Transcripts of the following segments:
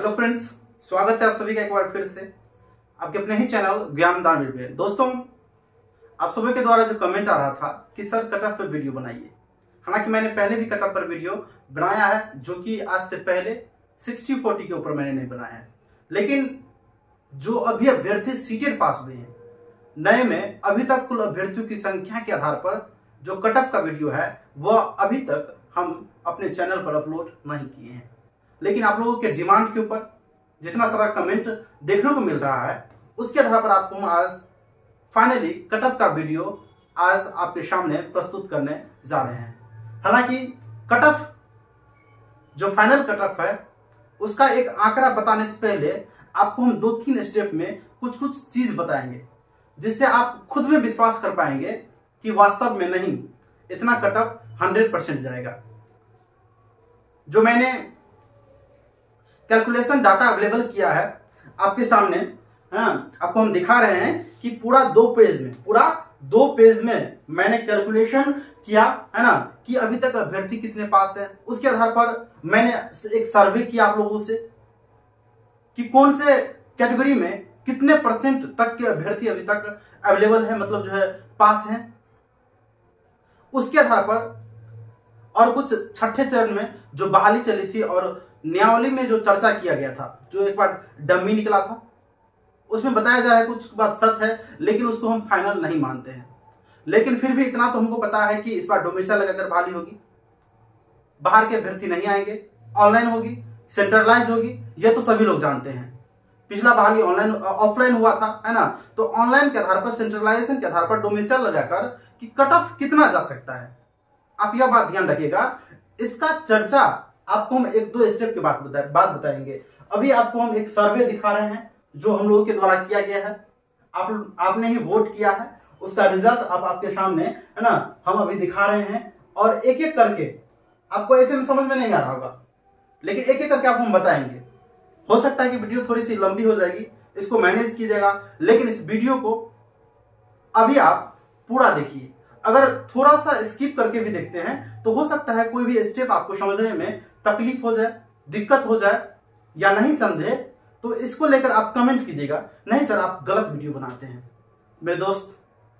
Hello friends, स्वागत है आप सभी का एक बार फिर से आपके अपने ही चैनल ज्ञानदान पे। दोस्तों, आप सभी के द्वारा जो कमेंट आ रहा था कि सर कट ऑफ पर वीडियो बनाइए। हालांकि मैंने पहले भी कट ऑफ पर वीडियो बनाया है, जो कि आज से पहले 60-40 के ऊपर मैंने नहीं बनाया है। लेकिन जो अभी अभ्यर्थी सीटेड पास हुए हैं नए में, अभी तक कुल अभ्यर्थियों की संख्या के आधार पर जो कट ऑफ का वीडियो है वह अभी तक हम अपने चैनल पर अपलोड नहीं किए हैं। लेकिन आप लोगों के डिमांड के ऊपर जितना सारा कमेंट देखने को मिल रहा है, उसके आधार पर आपको हम आज फाइनली कट ऑफ का वीडियो आज आपके सामने प्रस्तुत करने जा रहे हैं। हालांकि कट ऑफ जो फाइनल कट ऑफ है उसका एक आंकड़ा बताने से पहले आपको हम 2-3 स्टेप में कुछ कुछ चीज बताएंगे, जिससे आप खुद में विश्वास कर पाएंगे कि वास्तव में नहीं, इतना कट ऑफ 100% जाएगा। जो मैंने कैलकुलेशन डाटा अवेलेबल किया है आपके सामने, आपको हम दिखा रहे हैं कि पूरा 2 पेज में मैंने कैलकुलेशन किया है ना, कि अभी तक अभ्यर्थी कितने पास है। उसके आधार पर मैंने एक सर्वे किया आप लोगों से कि कौन से कैटेगरी में कितने % तक के अभ्यर्थी अभी तक अवेलेबल है, मतलब जो है पास हैं। उसके आधार पर और कुछ छठे चरण में जो बहाली चली थी और नियमावली में जो चर्चा किया गया था, जो एक बार डमी निकला था, उसमें बताया जा रहा है कुछ बात सत्य है, लेकिन उसको हम फाइनल नहीं मानते हैं। लेकिन फिर भी इतना तो हमको पता है कि इस बार डोमिसाइल लगाकर बहाली होगी, बाहर के अभ्यर्थी नहीं आएंगे, ऑनलाइन होगी, सेंट्रलाइज होगी, यह तो सभी लोग जानते हैं। पिछला बहाली ऑफलाइन हुआ था, है ना, तो ऑनलाइन के आधार पर, सेंट्रलाइजेशन के आधार पर डोमिसाइल लगाकर कि कट ऑफ कितना जा सकता है। आप यह बात ध्यान रखिएगा, इसका चर्चा आपको हम 1-2 स्टेप के बाद बताएंगे। अभी आपको हम एक सर्वे दिखा रहे हैं जो हम लोगों के द्वारा किया गया है, आपने ही वोट किया है, उसका रिजल्ट आपके सामने है ना, हम अभी दिखा रहे हैं। और एक एक करके आपको ऐसे में समझ में नहीं आ रहा होगा, लेकिन एक एक करके आपको हम बताएंगे। हो सकता है कि वीडियो थोड़ी सी लंबी हो जाएगी, इसको मैनेज कीजिएगा, लेकिन इस वीडियो को अभी आप पूरा देखिए। अगर थोड़ा सा स्किप करके भी देखते हैं तो हो सकता है कोई भी स्टेप आपको समझने में तकलीफ हो जाए, दिक्कत हो जाए या नहीं समझे, तो इसको लेकर आप कमेंट कीजिएगा, नहीं सर आप गलत वीडियो बनाते हैं। मेरे दोस्त,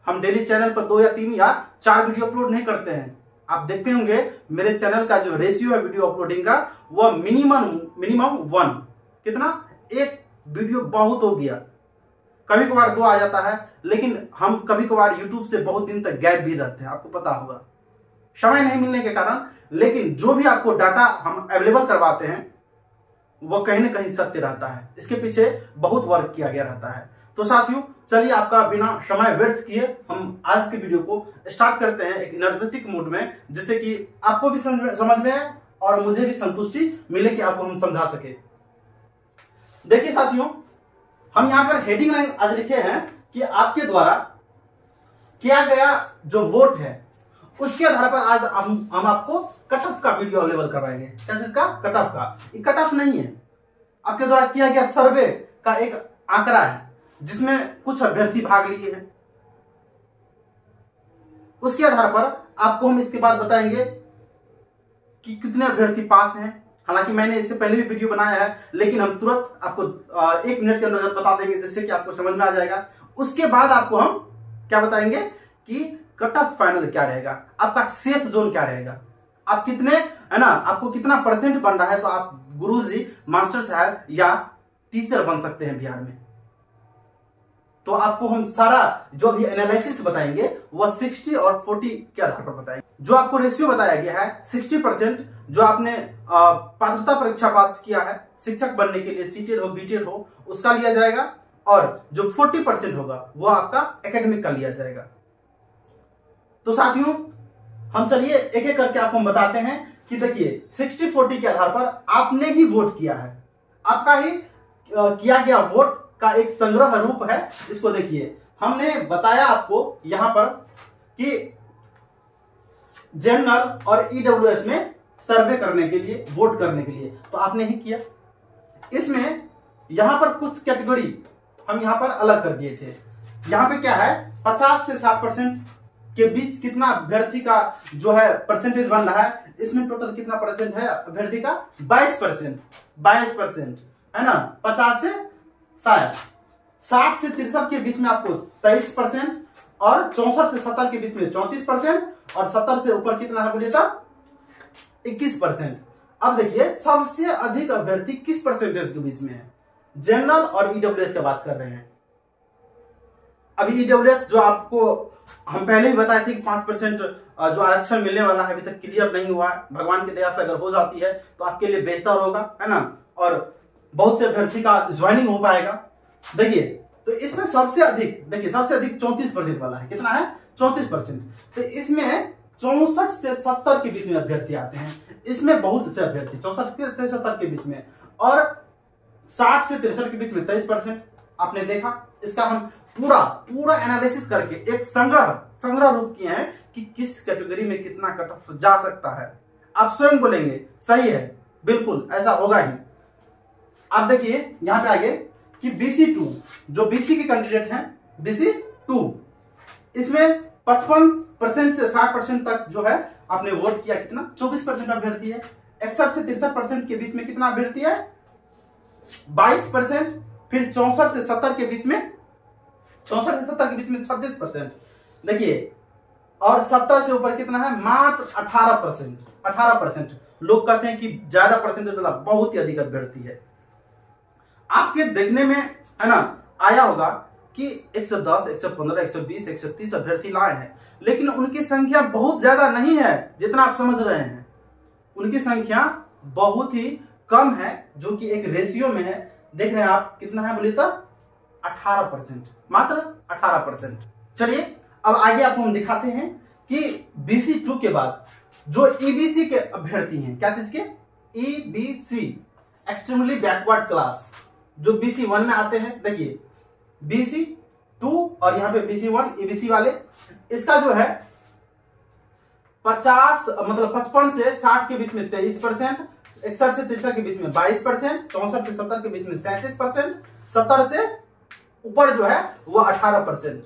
हम डेली चैनल पर 2 या 3 या 4 वीडियो अपलोड नहीं करते हैं। आप देखते होंगे मेरे चैनल का जो रेशियो है वीडियो अपलोडिंग का, वह मिनिमम 1, कितना, 1 वीडियो बहुत हो गया। कभी कभार 2 आ जाता है, लेकिन हम कभी कभार यूट्यूब से बहुत दिन तक गैप भी रहते हैं, आपको पता होगा, समय नहीं मिलने के कारण। लेकिन जो भी आपको डाटा हम अवेलेबल करवाते हैं वो कहीं ना कहीं सत्य रहता है, इसके पीछे बहुत वर्क किया गया रहता है। तो साथियों, चलिए आपका बिना समय व्यर्थ किए हम आज के वीडियो को स्टार्ट करते हैं एक एनर्जेटिक मूड में, जिससे कि आपको भी समझ में आए और मुझे भी संतुष्टि मिले कि आपको हम समझा सके। देखिए साथियों, हम यहां पर हेडिंग लाइन आज लिखे हैं कि आपके द्वारा किया गया जो वोट है उसके आधार पर आज हम आपको कट ऑफ का वीडियो अवेलेबल करवाएंगे। क्या चीज का? कट ऑफ का। ये कट ऑफ नहीं है, आपके द्वारा किया गया सर्वे का एक आंकड़ा है, जिसमें कुछ अभ्यर्थी भाग लिए हैं। उसके आधार पर आपको हम इसके बाद बताएंगे कि कितने अभ्यर्थी पास हैं। हालांकि मैंने इससे पहले भी वीडियो बनाया है, लेकिन हम तुरंत आपको 1 मिनट के अंदर बता देंगे, जिससे कि आपको समझ में आ जाएगा। उसके बाद आपको हम क्या बताएंगे कि कट ऑफ फाइनल क्या रहेगा, आपका सेफ जोन क्या रहेगा, आप कितने, है ना, आपको कितना % बन रहा है, तो आप गुरुजी, मास्टर साहब या टीचर बन सकते हैं बिहार में। तो आपको हम सारा जो भी एनालिसिस बताएंगे वह 60 और 40 के आधार पर बताएंगे। जो आपको रेशियो बताया गया है, 60% जो आपने पात्रता परीक्षा पास किया है शिक्षक बनने के लिए, सीटेड हो, बीटेड हो, उसका लिया जाएगा, और जो 40% होगा वो आपका एकेडमिक का लिया जाएगा। तो साथियों, हम चलिए एक एक करके आपको हम बताते हैं कि देखिए 60-40 के आधार पर आपने ही वोट किया है, आपका ही किया गया वोट का एक संग्रह रूप है। इसको देखिए, हमने बताया आपको यहां पर कि जनरल और ईडब्ल्यूएस में सर्वे करने के लिए, वोट करने के लिए, तो आपने ही किया। इसमें यहां पर कुछ कैटेगरी हम यहां पर अलग कर दिए थे। यहां पे क्या है, 50 से 60% के बीच कितना अभ्यर्थी का जो है परसेंटेज बन रहा है। इसमें टोटल कितना % है अभ्यर्थी का? 22%। है ना 50 से 60, 60 से 63 के बीच में आपको 23% और 64 से 70 के बीच में 34% और 70 से ऊपर कितना है बोलिए तो 21%। अब देखिए सबसे अधिक अभ्यर्थी किस परसेंटेज के बीच में है, जनरल और ईडब्ल्यूएस की बात कर रहे हैं। अभी ईडब्ल्यूएस जो आपको हम पहले ही बताए थे कि 5% जो आरक्षण मिलने वाला है अभी तक क्लियर नहीं हुआ है, भगवान की दया से अगर हो जाती है तो आपके लिए बेहतर होगा, है ना, और बहुत से अभ्यर्थी का ज्वाइनिंग हो पाएगा। देखिए तो इसमें सबसे अधिक, देखिए सबसे अधिक 34% वाला है, कितना है 34%। तो इसमें 64 से 70 के बीच में अभ्यर्थी आते हैं, इसमें बहुत से अभ्यर्थी 64 से 70 के बीच में, और 60 से 63 के बीच में 23%। आपने देखा, इसका हम पूरा एनालिसिस करके एक संग्रह रूप किए हैं कि किस कैटेगरी में कितना कट ऑफ जा सकता है। आप स्वयं बोलेंगे सही है, बिल्कुल ऐसा होगा ही। आप देखिए यहां पे आगे कि BC2 जो BC के कैंडिडेट हैं, BC2 इसमें 55% से 60% तक जो है आपने वोट किया, कितना 24% अभ्यर्थी है। 61 से 63% के बीच में कितना अभ्यर्थी है 22%। फिर 64 से 70 के बीच में 36% देखिए, और 70 से ऊपर कितना है मात्र 18%। लोग कहते हैं कि ज्यादा परसेंटेज वाला बहुत ही अधिक अभ्यर्थी है। आपके देखने में है ना आया होगा कि 110, 115, 120, 130 अभ्यर्थी लाए हैं, लेकिन उनकी संख्या बहुत ज्यादा नहीं है जितना आप समझ रहे हैं। उनकी संख्या बहुत ही कम है, जो कि एक रेशियो में है। देख रहे हैं आप कितना है बोलिए तो 18%, मात्र 18%। चलिए अब आगे आपको हम दिखाते हैं कि BC2 के बाद जो EBC के अभ्यर्थी हैं, क्या चीज के EBC एक्सट्रीमली बैकवर्ड क्लास, जो BC1 में आते हैं। देखिए BC2 और यहाँ पे BC1 EBC वाले, इसका जो है 55 से 60 के बीच में 23%, 61 से 63 के बीच में 22%, 64 से 70 के बीच में 37%, 70 से ऊपर जो है वो 18%।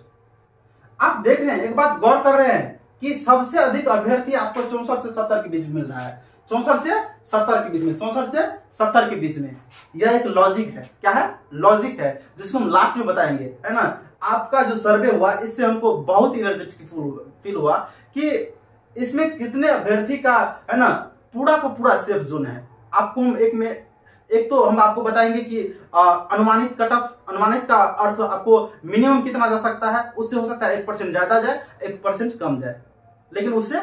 आप देख रहे हैं, एक बात गौर कर रहे हैं कि सबसे अधिक अभ्यर्थी आपको 64 से 70 के बीच में मिल रहा है, 64 से 70 के बीच में, 64 से 70 के बीच में। यह एक लॉजिक है, क्या है लॉजिक है, जिसको हम लास्ट में बताएंगे, है ना। आपका जो सर्वे हुआ इससे हमको बहुत एनर्जेटिक फील हुआ कि इसमें कितने अभ्यर्थी का है ना पूरा का पूरा सेफ जोन है। आपको हम एक तो हम आपको बताएंगे कि अनुमानित कट ऑफ, अनुमानित का अर्थ आपको मिनिमम कितना जा सकता है, उससे हो सकता है 1% ज्यादा जाए, 1% कम जाए, लेकिन उससे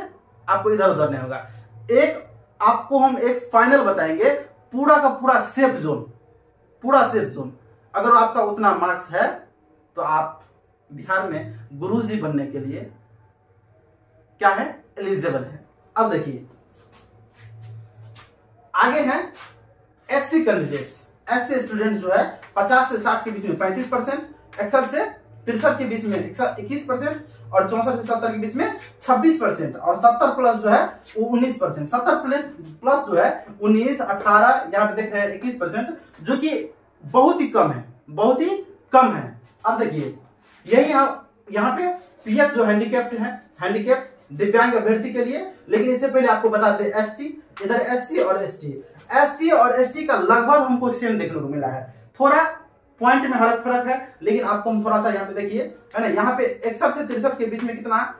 आपको इधर उधर नहीं होगा। एक आपको हम एक फाइनल बताएंगे पूरा का पूरा सेफ जोन, पूरा सेफ जोन। अगर आपका उतना मार्क्स है तो आप बिहार में गुरुजी बनने के लिए क्या है एलिजिबल है। अब देखिए आगे हैं SC कैंडिडेट्स। SC स्टूडेंट जो है 50 से 60 के बीच में 35%, 61 से 63 के बीच में 21% और 64 से 70 के बीच में 26% और 70 प्लस जो है वो 19%। 70 प्लस जो है 19, 18, यहाँ पे देख रहे हैं 21%, जो कि बहुत ही कम है, बहुत ही कम है। अब देखिए यही यहाँ पे PH जो हैंडीकैप्ड है, हैंडीकैप्ड दिव्यांग अभ्यर्थी के लिए। लेकिन इससे पहले आपको बता दें ST, इधर SC और ST का लगभग हमको सेम देखने को मिला है। थोड़ा पॉइंट में फर्क है, लेकिन आपको हम थोड़ा सा यहाँ पे देखिए, है ना, यहाँ पे 61 से 63 के बीच में कितना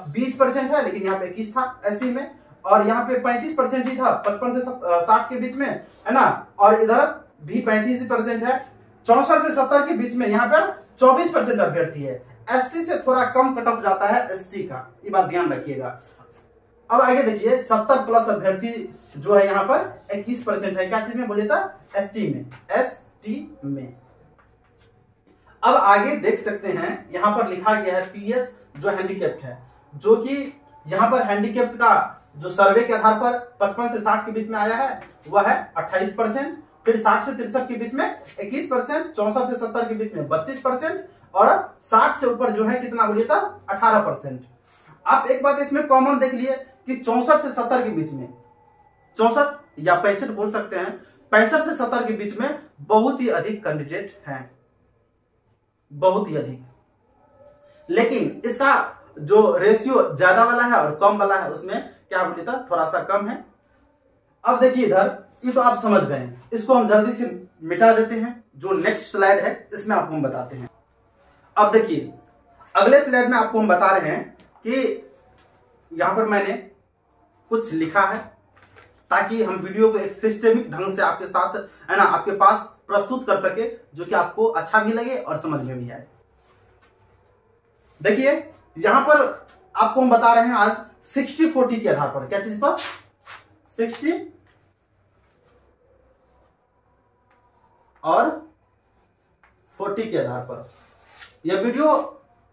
20% है, लेकिन यहाँ पे 21 था SC में, और यहाँ पे 35% ही था 55 से 60 के बीच में, है ना, और इधर भी 35% है। 64 से 70 के बीच में यहाँ पर 24% अभ्यर्थी है। SC से थोड़ा कम कट ऑफ जाता है ST का, ये बात ध्यान रखिएगा। अब आगे देखिए 70 प्लस अभ्यर्थी जो है यहाँ पर 21% है, क्या चीज में बोलिए था ST में। अब आगे देख सकते हैं यहाँ पर लिखा गया है PH जो हैंडीकैप्ड है, जो कि यहाँ पर हैंडीकैप्ड का जो सर्वे के आधार पर 55 से 60 के बीच में आया है वह है 28%, फिर 60 से 63 के बीच में 21%, 64 से 70 के बीच में 32% और 60 से ऊपर जो है कितना बोलिए था 18%। आप एक बात इसमें कॉमन देख लिए कि 64 से 70 के बीच में, 64 या 65 बोल सकते हैं, 65 से 70 के बीच में बहुत ही अधिक कैंडिडेट हैं, बहुत ही अधिक। लेकिन इसका जो रेशियो ज्यादा वाला है और कम वाला है उसमें क्या बोलिए था थोड़ा सा कम है। अब देखिए इधर ये तो आप समझ गए हैं, इसको हम जल्दी से मिटा देते हैं। जो नेक्स्ट स्लाइड है इसमें आपको हम बताते हैं। अब देखिए अगले स्लाइड में आपको हम बता रहे हैं कि यहां पर मैंने कुछ लिखा है ताकि हम वीडियो को एक सिस्टमिक ढंग से आपके साथ है ना आपके पास प्रस्तुत कर सके, जो कि आपको अच्छा भी लगे और समझ में भी आए। देखिए यहां पर आपको हम बता रहे हैं आज 60-40 के आधार पर, क्या चीज पर 60 और 40 के आधार पर। यह वीडियो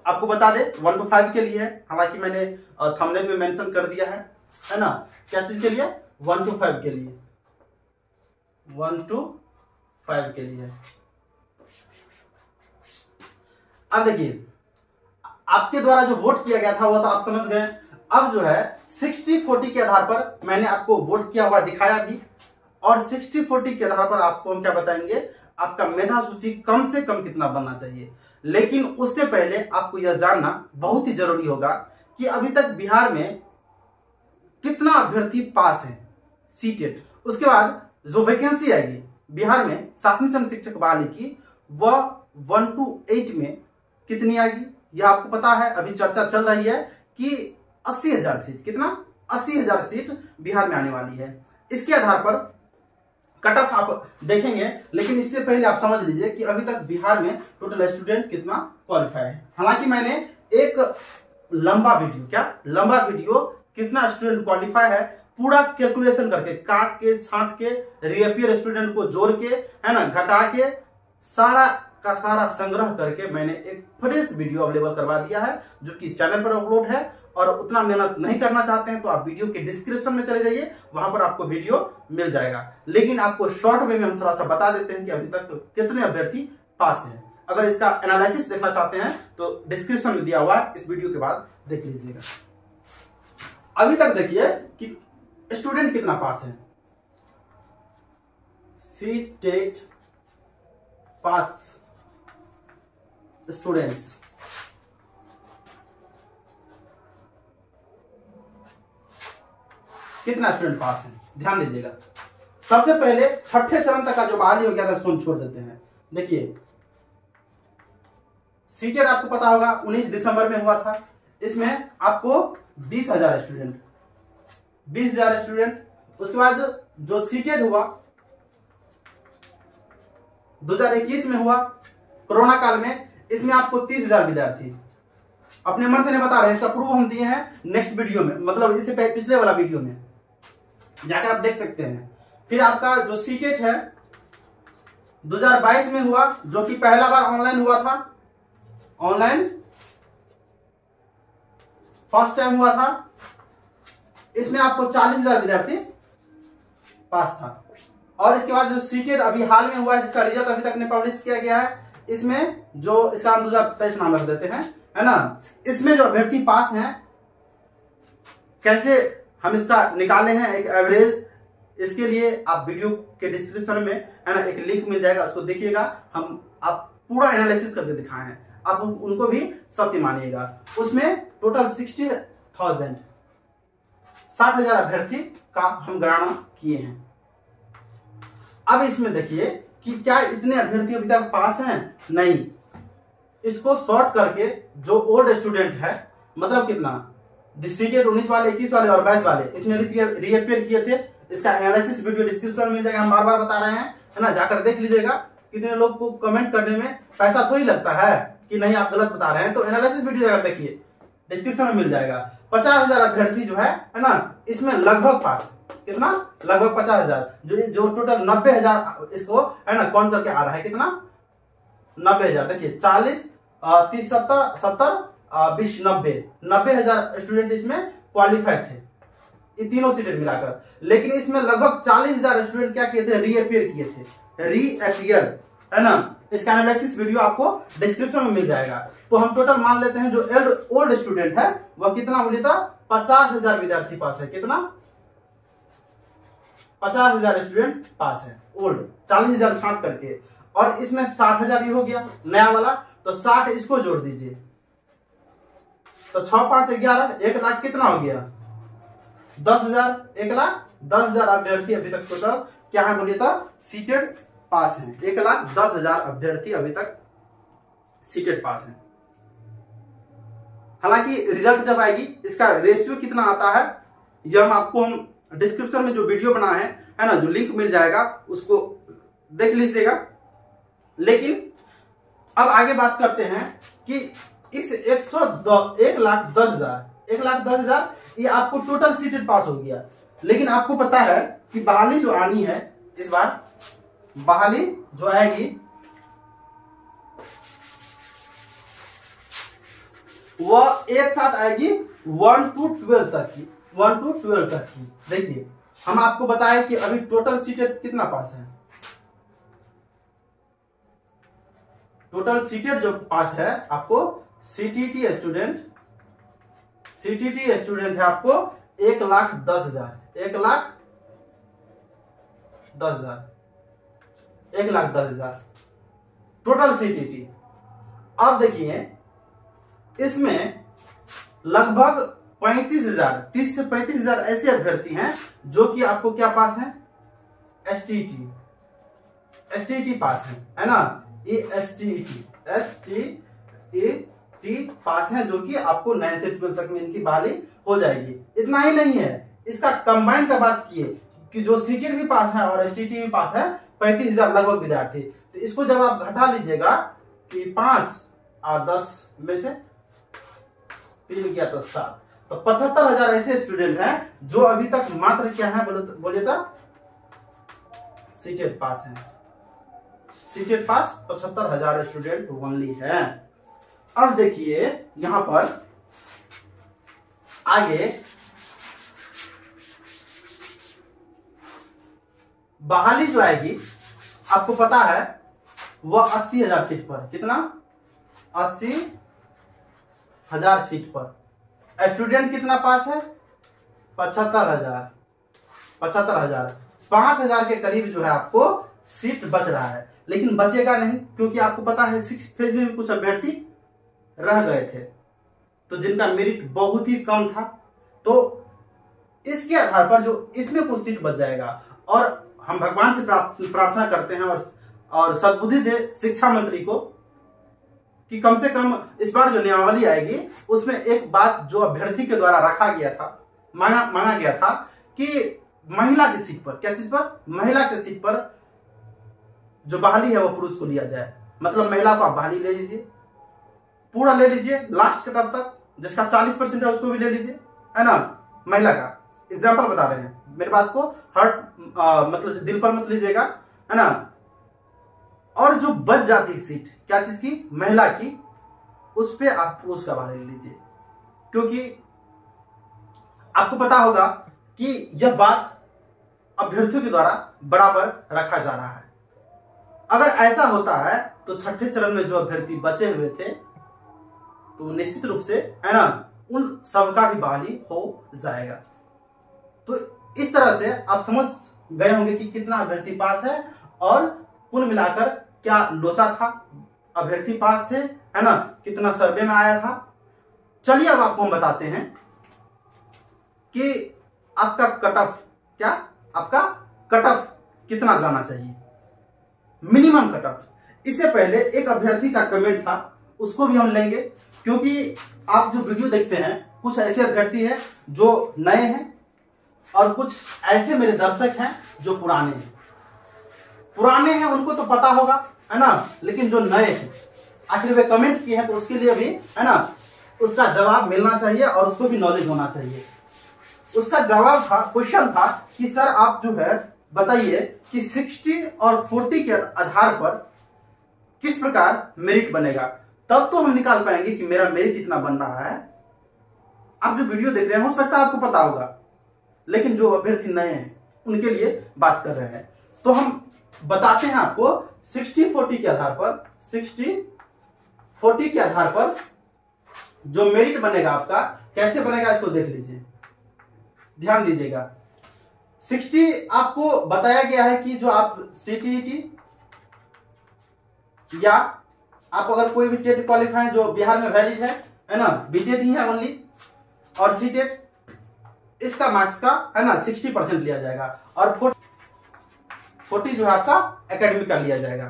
आपको बता दे 1 to 5 के लिए है, हालांकि मैंने थंबनेल में मेंशन कर दिया है ना। क्या चीज के लिए 1 to 5 के लिए, 1 to 5 के लिए। अब देखिए आपके द्वारा जो वोट किया गया था वो तो आप समझ गए। अब जो है 60-40 के आधार पर मैंने आपको वोट किया हुआ दिखाया भी, और 60-40 के आधार पर आपको हम क्या बताएंगे, आपका मेधा सूची कम से कम कितना बनना चाहिए। लेकिन उससे पहले आपको यह जानना बहुत ही जरूरी होगा कि अभी तक बिहार में कितना अभ्यर्थी पास है सीटेट। उसके बाद जो वैकेंसी आएगी बिहार में 7वीं श्रम शिक्षक बहाली की, वह 1 to 8 में कितनी आएगी, यह आपको पता है। अभी चर्चा चल रही है कि 80,000 सीट, कितना 80,000 सीट बिहार में आने वाली है। इसके आधार पर कट ऑफ आप देखेंगे, लेकिन इससे पहले आप समझ लीजिए कि अभी तक बिहार में टोटल स्टूडेंट कितना क्वालिफाई है। हालांकि मैंने एक लंबा वीडियो कितना स्टूडेंट क्वालिफाई है पूरा कैलकुलेशन करके, काट के छांट के रीअपियर स्टूडेंट को जोड़ के है ना घटा के सारा का सारा संग्रह करके मैंने एक फ्रेश वीडियो अवेलेबल करवा दिया है, जो कि चैनल पर अपलोड है। और उतना मेहनत नहीं करना चाहते हैं तो आप वीडियो के डिस्क्रिप्शन में चले जाइए, वहां पर आपको वीडियो मिल जाएगा। लेकिन आपको शॉर्ट वे में हम थोड़ा सा बता देते हैं कि अभी तक कितने अभ्यर्थी पास हैं। अगर इसका एनालिसिस देखना चाहते हैं तो डिस्क्रिप्शन में दिया हुआ है, इस वीडियो के बाद देख लीजिएगा। अभी तक देखिए कि स्टूडेंट कितना पास है। सीटेट पास स्टूडेंट्स, कितना स्टूडेंट पास है ध्यान दीजिएगा। सबसे पहले छठे चरण तक का जो बहाली हो गया था उसको हम छोड़ देते हैं। देखिए सीटेट आपको पता होगा 19 दिसंबर में हुआ था। इसमें आपको 20,000 स्टूडेंट। उसके बाद जो सीटेट हुआ 2021 में हुआ कोरोना काल में, इसमें आपको 30,000 विद्यार्थी। अपने मन से नहीं बता रहे, इसका प्रूफ हम दिए हैं नेक्स्ट वीडियो में, मतलब इससे पिछले वाला वीडियो में जाकर आप देख सकते हैं। फिर आपका जो सीटेट है 2022 में हुआ, जो कि पहला बार ऑनलाइन हुआ था, ऑनलाइन फर्स्ट टाइम हुआ था। इसमें आपको 40,000 विद्यार्थी पास था। और इसके बाद जो सीटेट अभी हाल में हुआ है, जिसका रिजल्ट अभी तक नहीं पब्लिश किया गया है, इसमें जो इसका हम 2023 नाम रख देते हैं, है ना। इसमें जो अभ्यर्थी पास हैं, कैसे हम इसका निकाले हैं एक एवरेज, इसके लिए आप वीडियो के डिस्क्रिप्शन में है ना एक लिंक मिल जाएगा, उसको देखिएगा। आप पूरा एनालिसिस करके दिखाए हैं, आप उनको भी सत्य मानिएगा। उसमें टोटल 60,000 अभ्यर्थी का हम गणना किए हैं। अब इसमें देखिए कि क्या इतने अभ्यर्थी अभी तक पास हैं, नहीं। इसको शॉर्ट करके जो ओल्ड स्टूडेंट है, मतलब कितना सीटेट 19 वाले, 21 वाले और 22 वाले, इसमें रीअपियर किए थे। इसका एनालिसिस वीडियो डिस्क्रिप्शन में मिल जाएगा, हम बार बार बता रहे हैं, है ना, जाकर देख लीजिएगा। कितने लोग को कमेंट करने में पैसा थोड़ी लगता है कि नहीं आप गलत बता रहे हैं, तो एनालिसिस वीडियो जाकर देखिए, डिस्क्रिप्शन में मिल जाएगा। 50,000 अभ्यर्थी जो है ना, इसमें लगभग पास, कितना लगभग 50,000, जो टोटल 90,000 इसको है ना काउंट करके आ रहा है, कितना 90,000। देखिए 40 30 70 20 90,000 स्टूडेंट इसमें क्वालिफाई थे, ये तीनों सीटेट मिलाकर। लेकिन इसमें लगभग 40,000 स्टूडेंट क्या किए थे, रीअपियर किए थे, रीअपियर, है ना। इसका एनालिसिस वीडियो आपको डिस्क्रिप्शन में मिल जाएगा। तो हम टोटल मान लेते हैं जो ओल्ड स्टूडेंट है वह कितना बोले था, 50,000 विद्यार्थी पास है, कितना 50,000 स्टूडेंट पास है ओल्ड, 40,000 छांट करके। और इसमें 60,000 ये हो गया नया वाला, तो 60 इसको जोड़ दीजिए, तो 6 5 11, 1 लाख कितना हो गया 10,000, 1,10,000 अभ्यर्थी अभी तक टोटल क्या है बोलिए तो सीटेट पास हैं। 1,10,000 अभ्यर्थी अभी तक सीटेट पास हैं। हालांकि रिजल्ट जब आएगी इसका रेशियो कितना आता है यह हम डिस्क्रिप्शन में जो वीडियो बना है ना, जो लिंक मिल जाएगा उसको देख लीजिएगा। लेकिन अब आगे बात करते हैं कि इस 1,10,000 ये आपको टोटल सीटेड पास हो गया। लेकिन आपको पता है कि बहाली जो आनी है इस बार, बहाली जो आएगी वह एक साथ आएगी 1 to 12 तक की, 1 to 12 तक की। देखिए हम आपको बताएं कि अभी टोटल सीटेड कितना पास है। टोटल सीटेड जो पास है आपको सीटीटी स्टूडेंट है आपको 1,10,000, 1,10,000 टोटल सीटीटी। अब देखिए इसमें लगभग 35,000, 30 से 35,000 ऐसे अभ्यर्थी हैं जो कि आपको क्या पास है, एसटीटी पास है ना। ये एसटीटी पास है जो कि आपको 9 से 12 तक में इनकी बहाली हो जाएगी। इतना ही नहीं है, इसका कंबाइन का बात किए कि जो सीटेट भी पास है और एसटीटी भी पास है 35,000 लगभग विद्यार्थी। तो इसको जब आप घटा लीजिएगा कि 5 और 10 में से 3 गया तो 7, तो 75,000 ऐसे स्टूडेंट हैं जो अभी तक मात्र क्या है बोलिए तो सीटेट पास है। सीटेट पास 75,000 स्टूडेंट ओनली है। अब देखिए यहां पर आगे बहाली जो आएगी आपको पता है वह 80,000 सीट पर, कितना 80,000 सीट पर। स्टूडेंट कितना पास है 75,000, 5,000 के करीब जो है आपको सीट बच रहा है। लेकिन बचेगा नहीं क्योंकि आपको पता है 6th फेज में भी कुछ अभ्यर्थी रह गए थे तो जिनका मेरिट बहुत ही कम था। तो इसके आधार पर जो इसमें कुछ सीट बच जाएगा और हम भगवान से प्रार्थना करते हैं और सद्बुद्धि दे शिक्षा मंत्री को कि कम से कम इस बार जो नियमावली आएगी उसमें एक बात जो अभ्यर्थी के द्वारा रखा गया था, माना गया था कि महिला की सीट पर, क्या चीज पर, महिला की सीट पर जो बहाली है वो पुरुष को लिया जाए। मतलब महिला को आप बहाली ले लीजिए, पूरा ले लीजिए लास्ट कट ऑफ तक, जिसका 40% है उसको भी ले लीजिए, है ना। महिला का एग्जाम्पल बता रहे हैं, मेरी बात को मतलब दिल पर मत लीजिएगा, है ना। और जो बच जाती सीट क्या चीज की, महिला की, उस पे आप पुरुष का बहाली ले लीजिए। क्योंकि आपको पता होगा कि यह बात अभ्यर्थियों के द्वारा बराबर रखा जा रहा है। अगर ऐसा होता है तो छठे चरण में जो अभ्यर्थी बचे हुए थे तो निश्चित रूप से, है ना, उन सबका भी बहाली हो जाएगा। तो इस तरह से आप समझ गए होंगे कि कितना अभ्यर्थी पास है और कुल मिलाकर क्या लोचा था, अभ्यर्थी पास थे, है ना, कितना सर्वे में आया था। चलिए अब आपको हम बताते हैं कि आपका कट ऑफ, क्या आपका कट ऑफ कितना जाना चाहिए, मिनिमम कट ऑफ। इससे पहले एक अभ्यर्थी का कमेंट था, उसको भी हम लेंगे क्योंकि आप जो वीडियो देखते हैं कुछ ऐसे अभ्यर्थी हैं जो नए हैं और कुछ ऐसे मेरे दर्शक हैं जो पुराने हैं उनको तो पता होगा, है ना, लेकिन जो नए हैं आखिर वे कमेंट किए हैं तो उसके लिए भी, है ना, उसका जवाब मिलना चाहिए और उसको भी नॉलेज होना चाहिए। उसका जवाब था, क्वेश्चन था कि सर आप जो है बताइए कि 60 और 40 के आधार पर किस प्रकार मेरिट बनेगा, तब तो हम निकाल पाएंगे कि मेरा मेरिट इतना बन रहा है। आप जो वीडियो देख रहे हैं हो सकता है आपको पता होगा, लेकिन जो अभ्यर्थी नए हैं उनके लिए बात कर रहे हैं। तो हम बताते हैं आपको 60-40 के आधार पर, 60-40 के आधार पर जो मेरिट बनेगा आपका, कैसे बनेगा इसको देख लीजिए, ध्यान दीजिएगा। 60 आपको बताया गया है कि जो आप सीटीईटी या आप अगर कोई भी टेट क्वालिफाई जो बिहार में वैलिड है ना, बीटेट ही है ओनली, और सीटेट, इसका मार्क्स का, है ना, 60% लिया जाएगा। और 40 जो है आपका एकेडमिक का लिया जाएगा।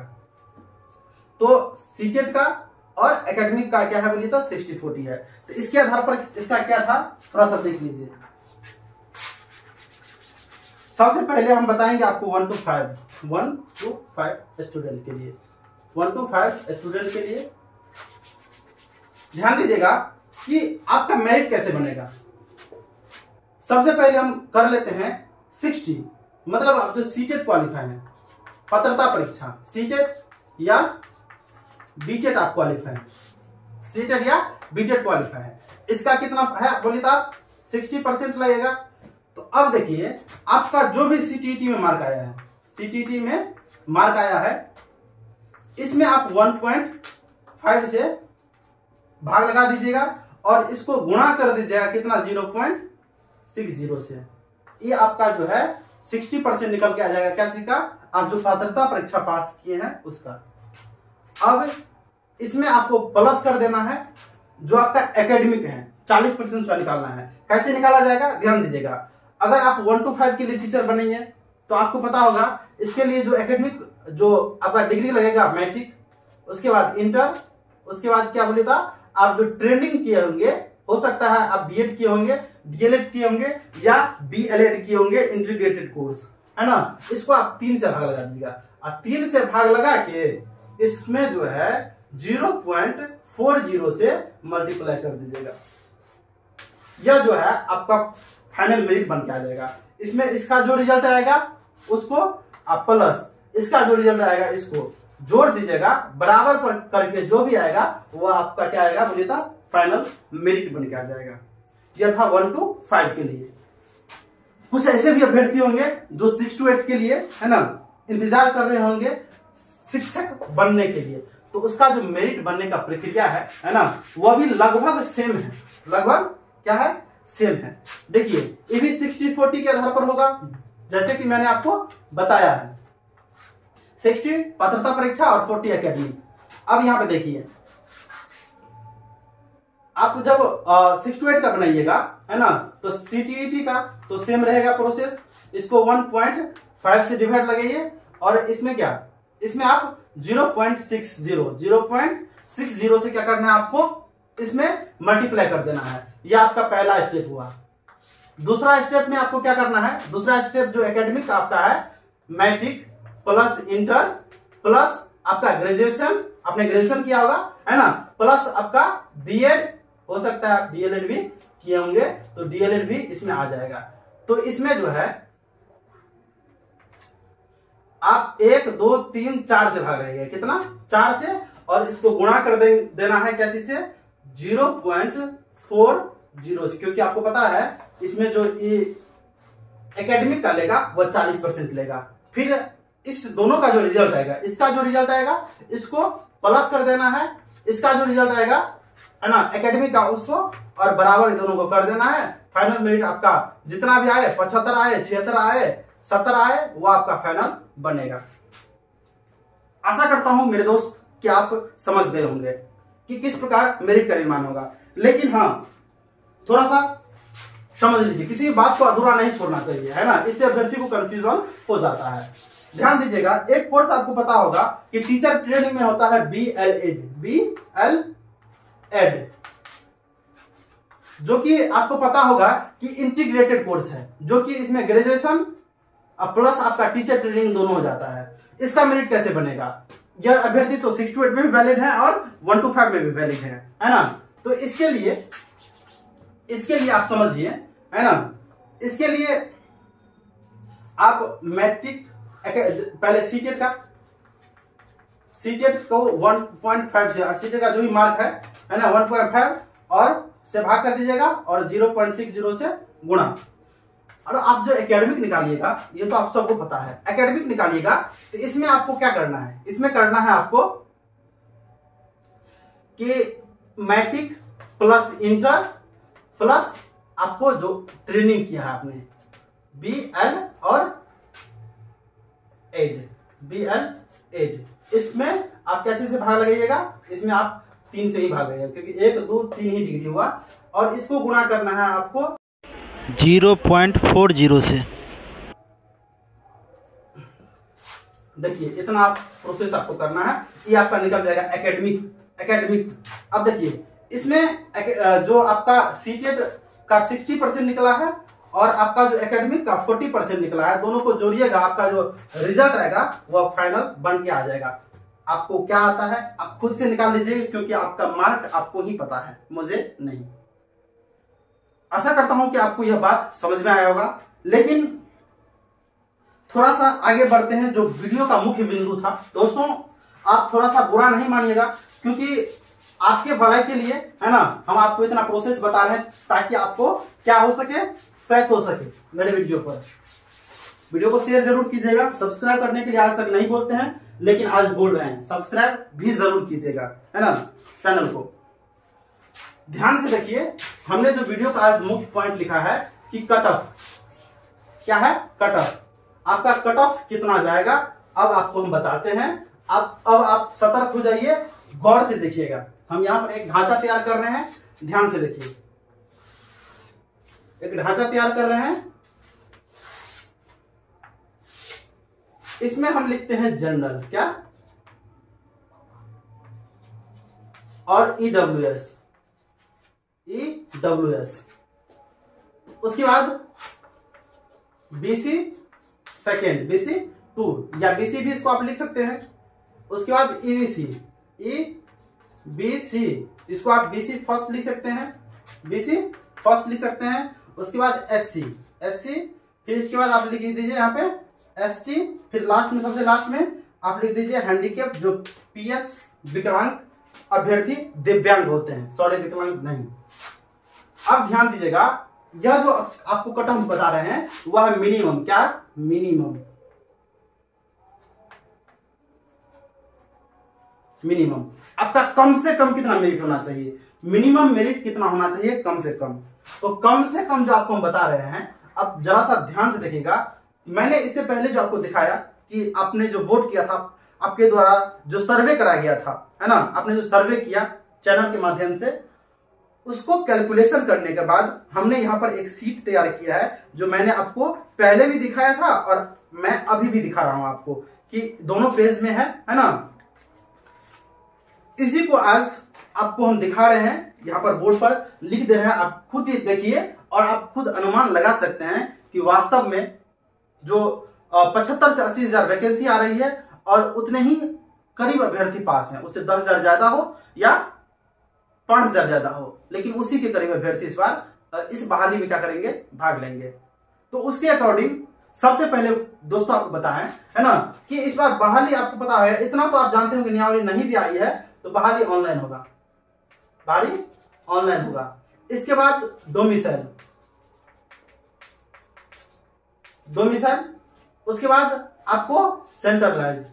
तो सीटेट का और एकेडमिक का क्या है बोलिए तो 60-40 है। तो इसके आधार पर इसका क्या था थोड़ा सा देख लीजिए। सबसे पहले हम बताएंगे आपको 1 to 5 स्टूडेंट के लिए, 1 to 5 स्टूडेंट के लिए ध्यान दीजिएगा कि आपका मेरिट कैसे बनेगा। सबसे पहले हम कर लेते हैं 60, मतलब आप जो सीटेट क्वालिफाई है, पात्रता परीक्षा सीटेट या बीटेट आप क्वालिफाई है, सीटेट या बीटेट क्वालिफाई है, इसका कितना है बोलिए तो आप 60% लगेगा। तो अब देखिए आपका जो भी सीटीईटी में मार्क आया है, सीटीईटी में मार्क आया है, इसमें आप 1.5 से भाग लगा दीजिएगा और इसको गुणा कर दीजिएगा कितना 0.60 से। ये आपका जो है 60% निकल के आ जाएगा। क्या चीज का? आप जो पात्रता परीक्षा पास किए हैं उसका। अब इसमें आपको प्लस कर देना है जो आपका एकेडमिक है, 40% उसका निकालना है। कैसे निकाला जाएगा ध्यान दीजिएगा। अगर आप 1 to 5 के लिए टीचर बनेंगे तो आपको पता होगा इसके लिए जो एकेडमिक जो आपका डिग्री लगेगा मैट्रिक, उसके बाद इंटर, उसके बाद क्या बोले था आप जो ट्रेनिंग किए होंगे, हो सकता है आप बीएड किए होंगे, डीएलएड किए होंगे या बीएलएड किए होंगे, इंटीग्रेटेड कोर्स है ना, इसको आप 3 से भाग लगा दीजिएगा और 3 से भाग लगा के इसमें जो है 0.40 से मल्टीप्लाई कर दीजिएगा। यह जो है आपका फाइनल मेरिट बन के आ जाएगा। इसमें इसका जो रिजल्ट आएगा उसको आप प्लस इसका जो रिजल्ट आएगा इसको जोड़ दीजिएगा, बराबर पर करके जो भी आएगा वो आपका क्या आएगा बोलिए तो फाइनल मेरिट बन के आ जाएगा। यह था 1 to 5 के लिए। कुछ ऐसे भी अभ्यर्थी होंगे जो 6 to 8 के लिए है ना इंतजार कर रहे होंगे शिक्षक बनने के लिए, तो उसका जो मेरिट बनने का प्रक्रिया है ना, वह भी लगभग सेम है, लगभग क्या है सेम है। देखिए ये भी 60-40 के आधार पर होगा, जैसे कि मैंने आपको बताया है, 60 पात्रता परीक्षा और 40 एकेडमिक। अब यहां पे देखिए आप जब 6 to 8 का बनाइएगा है ना, तो सीटीईटी का तो सेम रहेगा प्रोसेस। इसको 1.5 से डिवाइड लगाइए और इसमें क्या, इसमें आप 0.60 से क्या करना है आपको इसमें मल्टीप्लाई कर देना है। यह आपका पहला स्टेप हुआ। दूसरा स्टेप में आपको क्या करना है, दूसरा स्टेप जो एकेडमिक आपका है मैट्रिक प्लस इंटर प्लस आपका ग्रेजुएशन, आपने ग्रेजुएशन किया होगा है ना, प्लस आपका बीएड, हो सकता है आप डीएलएड भी किए होंगे तो डीएलएड भी इसमें आ जाएगा। तो इसमें जो है आप 1 2 3 4 से भाग रहे हैं, कितना 4 से, और इसको गुणा कर देना है क्या चीज से 0.40 से, क्योंकि आपको पता है इसमें जो ये एकेडमिक का लेगा वह 40% लेगा। फिर इस दोनों का जो रिजल्ट आएगा, इसका जो रिजल्ट आएगा इसको प्लस कर देना है, इसका जो रिजल्ट आएगा है ना एकेडमिक का उसको, और बराबर इन दोनों को कर देना है। फाइनल मेरिट आपका जितना भी आए 75 आए 76 आए 70 आए वो आपका फाइनल बनेगा। आशा करता हूं मेरे दोस्त कि आप समझ गए होंगे कि किस प्रकार मेरिट का निर्माण होगा। लेकिन हाँ थोड़ा सा समझ लीजिए, किसी बात को अधूरा नहीं छोड़ना चाहिए है ना, इससे अभ्यर्थी को कंफ्यूजन हो जाता है। ध्यान दीजिएगा, एक कोर्स आपको पता होगा कि टीचर ट्रेनिंग में होता है बीएलएड, जो कि आपको पता होगा कि इंटीग्रेटेड कोर्स है, जो कि इसमें ग्रेजुएशन प्लस आपका टीचर ट्रेनिंग दोनों हो जाता है। इसका मेरिट कैसे बनेगा, यह अभ्यर्थी तो 6 to 8 में भी वैलिड है और 1 to 5 में भी वैलिड है ना। तो इसके लिए आप समझिए है ना, इसके लिए आप मैट्रिक पहले सीटेट को 1.5 से, सीटेट का जो भी मार्क है ना 1.5 और से भाग कर दीजिएगा और 0.60 से गुणा। और आप जो एकेडमिक निकालिएगा, ये तो आप सबको पता है, एकेडमिक निकालिएगा तो इसमें आपको क्या करना है, इसमें करना है आपको कि मैट्रिक प्लस इंटर प्लस आपको जो ट्रेनिंग किया है आपने बीएल और एड, इसमें आप कैसे से भाग लगाइएगा, इसमें आप 3 से ही भाग लगाइएगा क्योंकि 1 2 3 ही डिग्री हुआ, और इसको गुणा करना है आपको 0.40 से। देखिए इतना प्रोसेस आपको करना है, ये आपका निकल जाएगा एकेडमिक। अब देखिए इसमें जो आपका सीटेट का 60% निकला है और आपका जो एकेडमिक का 40% निकला है, दोनों को जोड़िएगा, आपका जो रिजल्ट आएगा वह फाइनल बन के आ जाएगा। आपको क्या आता है आप खुद से निकाल लीजिए, क्योंकि आपका मार्क आपको ही पता है, मुझे नहीं। आशा करता हूं कि आपको यह बात समझ में आया होगा। लेकिन थोड़ा सा आगे बढ़ते हैं, जो वीडियो का मुख्य बिंदु था। दोस्तों आप थोड़ा सा बुरा नहीं मानिएगा, क्योंकि आपके भलाई के लिए है ना, हम आपको इतना प्रोसेस बता रहे हैं ताकि आपको क्या हो सके, फैक्ट हो सके मेरे वीडियो पर। वीडियो को शेयर जरूर कीजिएगा। सब्सक्राइब करने के लिए आज तक नहीं बोलते हैं, लेकिन आज बोल रहे हैं, सब्सक्राइब भी जरूर कीजिएगा, है ना, चैनल को। ध्यान से देखिए, हमने जो वीडियो का आज मुख्य पॉइंट लिखा है कि कट ऑफ क्या है, कट ऑफ आपका कट ऑफ कितना जाएगा, अब आपको हम बताते हैं। अब आप सतर्क हो जाइए, गौर से देखिएगा। हम यहाँ पर एक ढांचा तैयार कर रहे हैं, ध्यान से देखिए, एक ढांचा तैयार कर रहे हैं। इसमें हम लिखते हैं जनरल क्या और ईडब्ल्यूएस, उसके बाद बीसी सेकेंड, बीसी 2 या बीसी भी इसको आप लिख सकते हैं। उसके बाद ईबीसी, ईबीसी इसको आप बीसी फर्स्ट लिख सकते हैं, बीसी फर्स्ट लिख सकते हैं। उसके बाद एससी, फिर इसके बाद आप लिख दीजिए यहाँ पे एसटी, फिर लास्ट में, सबसे लास्ट में आप लिख दीजिए हैंडीकेप, जो पीएच विकलांग अभ्यर्थी दिव्यांग होते हैं, सॉरी विकलांग नहीं। अब ध्यान दीजिएगा, यह जो आपको कट ऑफ बता रहे हैं वह है मिनिमम, क्या मिनिमम आपका कम से कम कितना मेरिट होना चाहिए, मिनिमम मेरिट कितना होना चाहिए कम से कम। तो कम से कम जो आपको हम बता रहे हैं, अब जरा सा ध्यान से देखिएगा। मैंने इससे पहले जो आपको दिखाया कि आपने जो वोट किया था, आपके द्वारा जो सर्वे कराया गया था, है ना, आपने जो सर्वे किया चैनल के माध्यम से, उसको कैलकुलेशन करने के बाद हमने यहाँ पर एक सीट तैयार किया है, जो मैंने आपको पहले भी दिखाया था और मैं अभी भी दिखा रहा हूं आपको, कि दोनों पेज में है ना। इसी को आज आपको हम दिखा रहे हैं, यहाँ पर बोर्ड पर लिख दे रहे हैं, आप खुद देखिए और आप खुद अनुमान लगा सकते हैं कि वास्तव में जो 75 से 80 हजार वैकेंसी आ रही है और उतने ही करीब अभ्यर्थी पास हैं, उससे 10,000 ज्यादा हो या 5,000 ज्यादा हो, लेकिन उसी के करीब अभ्यर्थी इस बार इस बहाली में क्या करेंगे, भाग लेंगे। तो उसके अकॉर्डिंग सबसे पहले दोस्तों आपको बताएं, है ना, कि इस बार बहाली आपको पता है, इतना तो आप जानते हो कि नियमावली नहीं भी आई है, तो बहाली ऑनलाइन होगा, बहाली ऑनलाइन होगा। इसके बाद डोमिसाइल, उसके बाद आपको सेंट्रलाइज,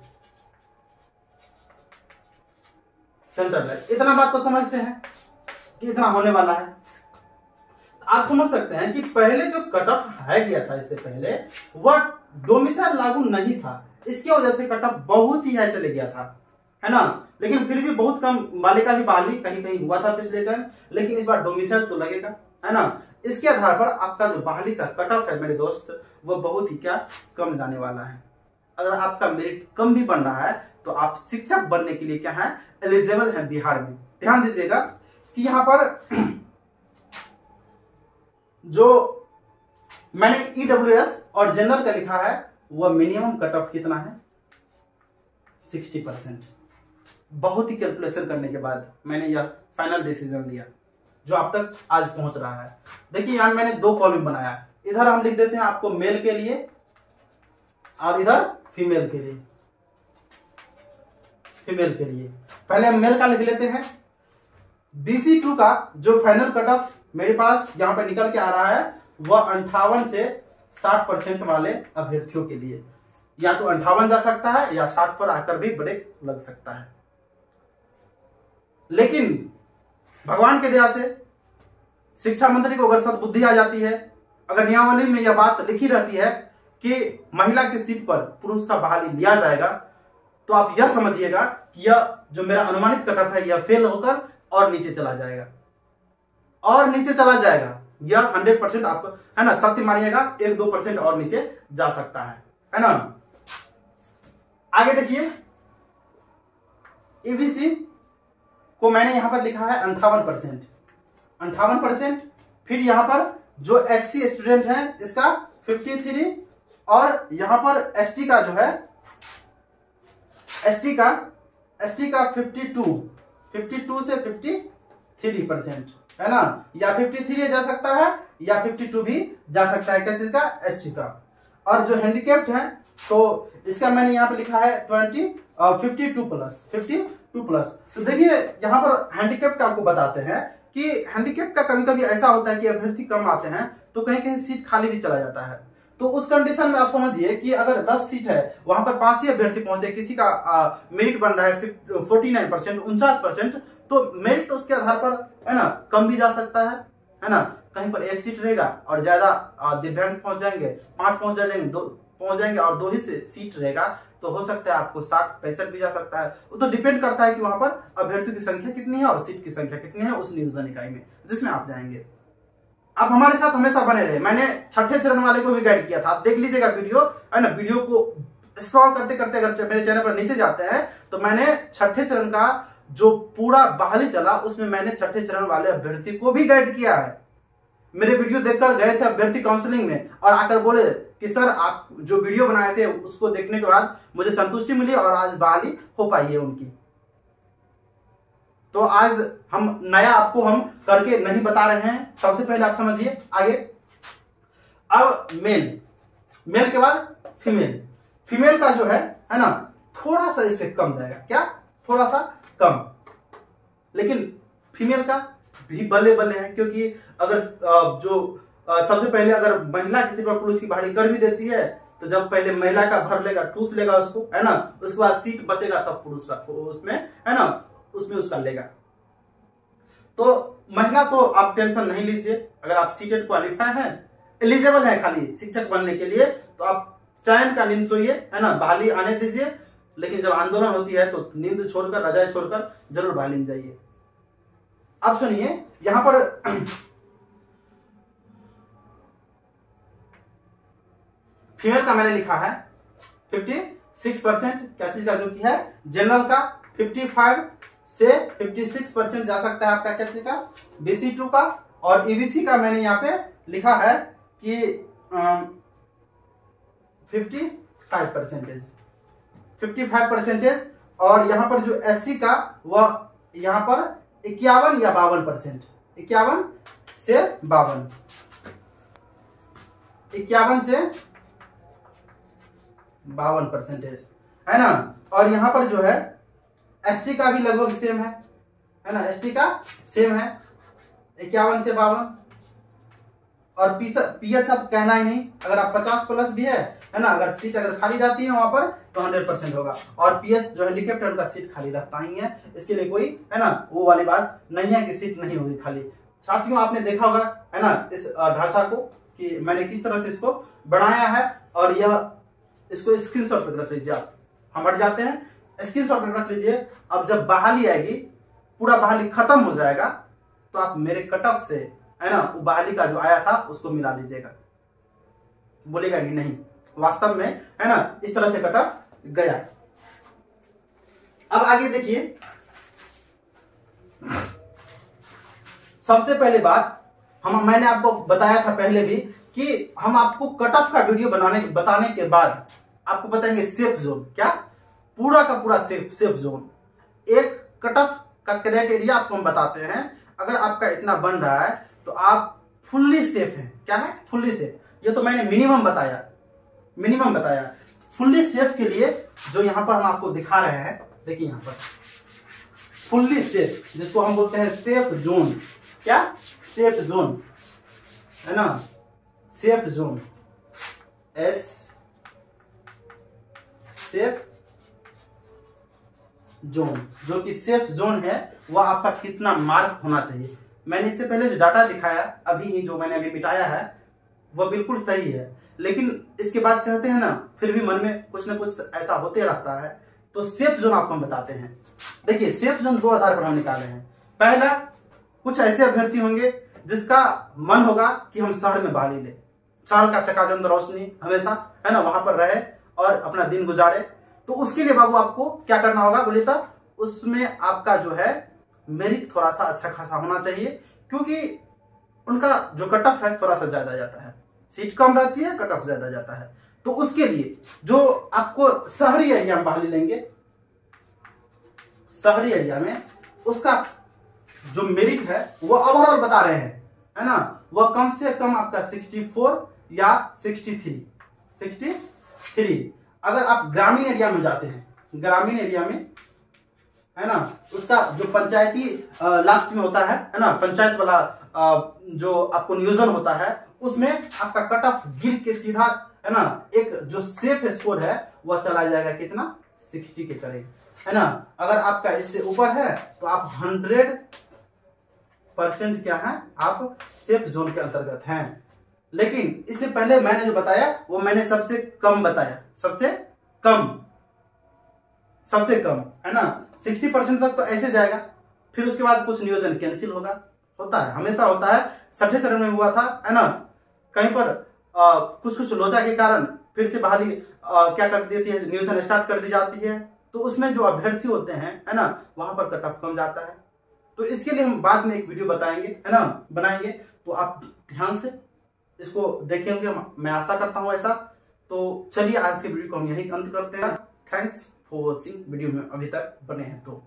इतना बात तो समझते हैं कि इतना होने वाला है। आप समझ सकते हैं कि पहले जो कट ऑफ है गया था, इससे पहले वह डोमिसाइल लागू नहीं था, इसकी वजह से कट ऑफ बहुत ही हाई चले गया था, है ना। लेकिन फिर भी बहुत कम वाले का भी बहाली कहीं कहीं हुआ था पिछले टाइम, लेकिन इस बार डोमिसाइल तो लगेगा, है ना। इसके आधार पर आपका जो बहाली का कट ऑफ है मेरे दोस्त, वो बहुत ही क्या कम जाने वाला है। अगर आपका मेरिट कम भी बन रहा है तो आप शिक्षक बनने के लिए क्या है, एलिजिबल है बिहार में। ध्यान दीजिएगा कि यहां पर जो मैंने ईडब्ल्यूएस और जनरल का लिखा है, वह मिनिमम कट ऑफ कितना है, 60%। बहुत ही कैलकुलेशन करने के बाद मैंने यह फाइनल डिसीजन लिया, जो आप तक आज पहुंच रहा है। देखिए यहां मैंने 2 कॉलम बनाया, इधर हम लिख देते हैं आपको मेल के लिए और इधर फीमेल के लिए, पहले हम मेल का लिख लेते हैं। BC2 का जो फाइनल कट ऑफ मेरे पास यहां पर निकल के आ रहा है, वह 58 से 60% वाले अभ्यर्थियों के लिए, या तो 58 जा सकता है या 60 पर आकर भी ब्रेक लग सकता है। लेकिन भगवान की दया से शिक्षा मंत्री को अगर सद्बुद्धि आ जाती है, अगर नियमावली में यह बात लिखी रहती है कि महिला की सीट पर पुरुष का बहाली लिया जाएगा, तो आप यह समझिएगा कि यह जो मेरा अनुमानित कट ऑफ है, यह फेल होकर और नीचे चला जाएगा, यह 100% आप, है ना, सत्य मानिएगा, 1-2% और नीचे जा सकता है ना। आगे देखिए, ईबीसी को मैंने यहां पर लिखा है 58%, 58%। फिर यहां पर जो एससी स्टूडेंट है इसका 53, और यहां पर एसटी का जो है, एसटी का 52 से 53% है ना, या 53 जा सकता है या 52 भी जा सकता है, क्या चीज का, एसटी का। और जो हैंडीकैप्ड है तो इसका मैंने यहाँ पे लिखा है 52 प्लस। तो देखिए यहाँ पर हैंडीकैप्ड का आपको बताते हैं कि हैंडीकैप्ड का कभी कभी ऐसा होता है कि अभ्यर्थी कम आते हैं तो कहीं कहीं सीट खाली भी चला जाता है। तो उस कंडीशन में आप समझिए कि अगर 10 सीट है, वहां पर 5 ही अभ्यर्थी पहुंचे, किसी का मेरिट बन रहा है 49%, 49%, तो मेरिट उसके आधार पर है ना कम भी जा सकता है ना। कहीं पर 1 सीट रहेगा और ज्यादा दिव्यांग पहुंच जाएंगे, 5 पहुंच जाएंगे और 2 ही सीट रहेगा, तो हो सकता है आपको 60-65 भी जा सकता है। वो तो डिपेंड करता है कि वहां पर अभ्यर्थियों की संख्या कितनी है और सीट की संख्या कितनी है उस नियोजन इकाई में जिसमें आप जाएंगे। आप हमारे साथ हमेशा बने रहे। मैंने छठे चरण वाले को भी गाइड किया था, आप देख लीजिएगा वीडियो, है ना। वीडियो को स्क्रॉल करते करते अगर मेरे चैनल पर नीचे जाते हैं तो मैंने छठे चरण का जो पूरा बहाली चला उसमें मैंने छठे चरण वाले अभ्यर्थी को भी गाइड किया है। मेरे वीडियो देखकर गए थे अभ्यर्थी काउंसलिंग में और आकर बोले कि सर आप जो वीडियो बनाए थे उसको देखने के बाद मुझे संतुष्टि मिली और आज बहाली हो पाई है उनकी। तो आज हम नया आपको हम करके नहीं बता रहे हैं। सबसे पहले आप समझिए आगे। अब मेल के बाद फीमेल का जो है ना थोड़ा सा इससे कम जाएगा, क्या थोड़ा सा कम, लेकिन फीमेल का भी बल्ले है, क्योंकि अगर सबसे पहले अगर महिला किसी पर पुरुष की बहाली कर भी देती है तो जब पहले महिला का भर लेगा, ठूस लेगा उसको, है ना, उसके बाद सीट बचेगा तब पुरुष का उसमें, है ना, उसमें उसका लेगा। तो महिला तो आप टेंशन नहीं लीजिए, अगर आप सीटेड क्वालिफाई हैं, एलिजिबल है खाली शिक्षक बनने के लिए, तो आप चयन का नींद सोइए, है ना, बहाली आने दीजिए। लेकिन जब आंदोलन होती है तो नींद छोड़कर, रजाई छोड़कर जरूर बहाली में जाइए। अब सुनिए यहां पर फीमेल का मैंने लिखा है 56%, क्या चीज का, जो कि है जनरल का 55 से 56% जा सकता है आपका, क्या चीज का, BC2 का। और EBC का मैंने यहाँ पे लिखा है कि 55%। और यहाँ पर जो SC का वह यहाँ पर 51 या 52%, 51 से 52% है ना। और यहाँ पर जो है ST का भी लगभग सेम है ना, ST का सेम है 51 से 52। और PH तो कहना ही नहीं, अगर आप 50 प्लस भी है ना, अगर सीट अगर खाली रहती है वहां पर तो 100% होगा। और PH जो हैंडीकैप्ड उनका सीट खाली रहता ही है, इसके लिए कोई, है ना, वो वाली बात नहीं है कि सीट नहीं होगी खाली। साथियों आपने देखा होगा, है ना, इस ढांचा को कि मैंने किस तरह से इसको बनाया है, और यह इसको स्क्रीनशॉट पर रख लीजिए। आप हम हट जाते हैं, स्क्रीनशॉट पर रख लीजिए। अब जब बहाली आएगी, पूरा बहाली खत्म हो जाएगा, तो आप मेरे कट ऑफ से, है ना, वो बहाली का जो आया था उसको मिला लीजिएगा। बोलेगा कि नहीं वास्तव में, है ना, इस तरह से कट ऑफ गया। अब आगे देखिए, सबसे पहले बात मैंने आपको बताया था पहले भी कि हम आपको कट ऑफ का वीडियो बताने के बाद आपको बताएंगे सेफ जोन, क्या, पूरा का पूरा सेफ जोन। एक कट ऑफ का क्राइटेरिया आपको हम बताते हैं, अगर आपका इतना बन रहा है तो आप फुल्ली सेफ हैं। क्या है फुल्ली सेफ? ये तो मैंने मिनिमम बताया। फुल्ली सेफ के लिए जो यहां पर हम आपको दिखा रहे हैं, देखिए यहां पर फुल्ली सेफ, जिसको हम बोलते हैं सेफ जोन। क्या, सेफ जोन, है ना, सेफ जोन, सेफ जोन, जो कि सेफ जोन है वह आपका कितना मार्क होना चाहिए। मैंने इससे पहले जो डाटा दिखाया अभी ही, जो मैंने अभी मिटाया है, वह बिल्कुल सही है, लेकिन इसके बाद कहते हैं ना, फिर भी मन में कुछ ना कुछ ऐसा होते रहता है। तो सेफ जोन आपको हम बताते हैं। देखिए सेफ जोन 2 आधार पर हम निकाले हैं। पहला, कुछ ऐसे अभ्यर्थी होंगे जिसका मन होगा कि हम शहर में बहाली ले, शहर का चकाचौंध रोशनी हमेशा, है ना, वहां पर रहे और अपना दिन गुजारे। तो उसके लिए बाबू आपको क्या करना होगा बोले तो उसमें आपका जो है मेरिट थोड़ा सा अच्छा खासा होना चाहिए, क्योंकि उनका जो कट ऑफ है थोड़ा सा ज्यादा जाता है, सीट कम रहती है, कट ऑफ ज्यादा जाता है। तो उसके लिए जो आपको शहरी एरिया में बहाली लेंगे, शहरी एरिया में उसका जो मेरिट है वो ओवरऑल बता रहे हैं, है ना, वह कम से कम आपका 64 या 63। अगर आप ग्रामीण एरिया में जाते हैं, ग्रामीण एरिया में, है ना, उसका जो पंचायती लास्ट में होता है ना, पंचायत वाला जो आपको नियोजन होता है, उसमें आपका कट ऑफ गिर के सीधा, है ना, एक जो सेफ स्कोर है वह चला जाएगा कितना, 60 के करीब, है ना। अगर आपका इससे ऊपर है तो आप 100% क्या है, आप सेफ जोन के अंतर्गत हैं। लेकिन इससे पहले मैंने जो बताया वो मैंने सबसे कम बताया, सबसे कम, है ना। 60% तक तो ऐसे जाएगा, फिर उसके बाद कुछ नियोजन कैंसिल होगा, होता है, हमेशा होता है। छठे चरण में हुआ था, है ना, कहीं पर कुछ लोचा के कारण फिर से बहाली क्या कर देती है, नियोजन स्टार्ट कर दी जाती है, तो उसमें जो अभ्यर्थी होते हैं, है ना, वहां पर कट ऑफ कम जाता है। तो इसके लिए हम बाद में एक वीडियो बताएंगे, है ना, बनाएंगे, तो आप ध्यान से इसको देखेंगे, मैं आशा करता हूं ऐसा। तो चलिए आज के वीडियो को हम यही अंत करते हैं। थैंक्स फॉर वॉचिंग, वीडियो में अभी तक बने हैं तो।